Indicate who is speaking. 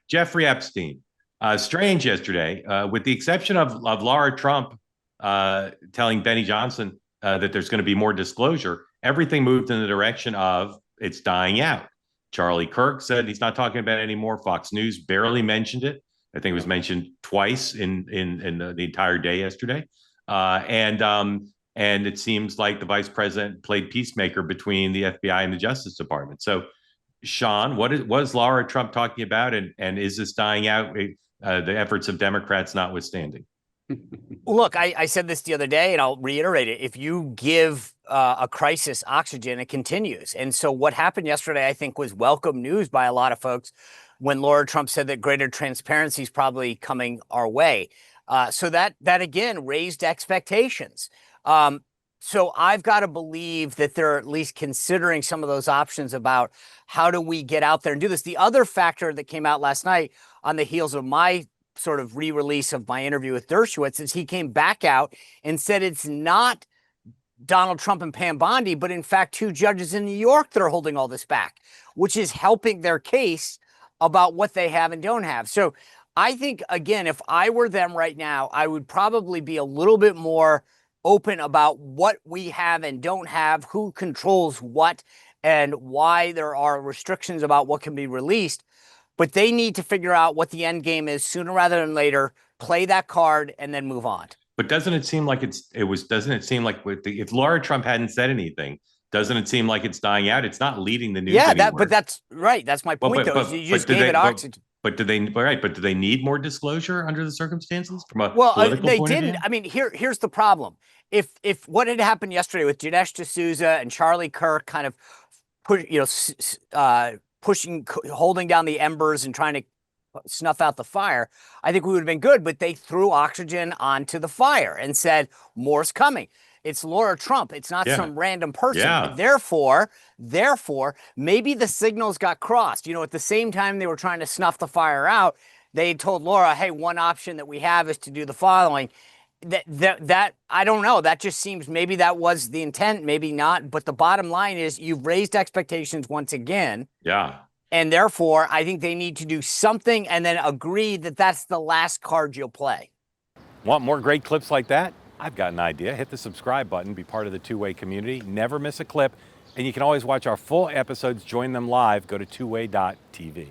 Speaker 1: Jeffrey Epstein. Strange yesterday, with the exception of Laura Trump telling Benny Johnson that there's going to be more disclosure. Everything moved in the direction of it's dying out. Charlie Kirk said he's not talking about it anymore. Fox News barely mentioned it. I think it was mentioned twice in the entire day yesterday. And it seems like the vice president played peacemaker between the FBI and the Justice Department. So, Sean, what is Laura Trump talking about, and is this dying out? The efforts of Democrats notwithstanding.
Speaker 2: Look, I said this the other day, and I'll reiterate it. If you give a crisis oxygen, it continues. And so what happened yesterday, I think, was welcome news by a lot of folks when Laura Trump said that greater transparency is probably coming our way. So that again raised expectations. So I've got to believe that they're at least considering some of those options about how do we get out there and do this. The other factor that came out last night on the heels of my sort of re-release of my interview with Dershowitz is he came back out and said it's not Donald Trump and Pam Bondi, but in fact, two judges in New York that are holding all this back, which is helping their case about what they have and don't have. So I think, again, if I were them right now, I would probably be a little bit more open about what we have and don't have, who controls what, and why there are restrictions about what can be released. But they need to figure out what the end game is sooner rather than later, play that card, and then move on.
Speaker 1: But doesn't it seem like doesn't it seem like if Laura Trump hadn't said anything, doesn't it seem like it's dying out? It's not leading the news anywhere.
Speaker 2: But that's right. That's my point, though. You just gave it oxygen.
Speaker 1: But do they need more disclosure under the circumstances from a political
Speaker 2: they
Speaker 1: point
Speaker 2: didn't.
Speaker 1: Of view?
Speaker 2: I mean, here's the problem. If what had happened yesterday with Dinesh D'Souza and Charlie Kirk kind of pushing, holding down the embers and trying to snuff out the fire, I think we would have been good. But they threw oxygen onto the fire and said, more's coming. It's Laura Trump. It's not some random person.
Speaker 1: Yeah.
Speaker 2: Therefore, maybe the signals got crossed. At the same time they were trying to snuff the fire out, they told Laura, hey, one option that we have is to do the following. That I don't know. That just seems maybe that was the intent, maybe not. But the bottom line is you've raised expectations once again.
Speaker 1: Yeah.
Speaker 2: And therefore, I think they need to do something and then agree that that's the last card you'll play.
Speaker 3: Want more great clips like that? I've got an idea. Hit the subscribe button, be part of the Two-Way community, never miss a clip. And you can always watch our full episodes, join them live, go to twoway.tv.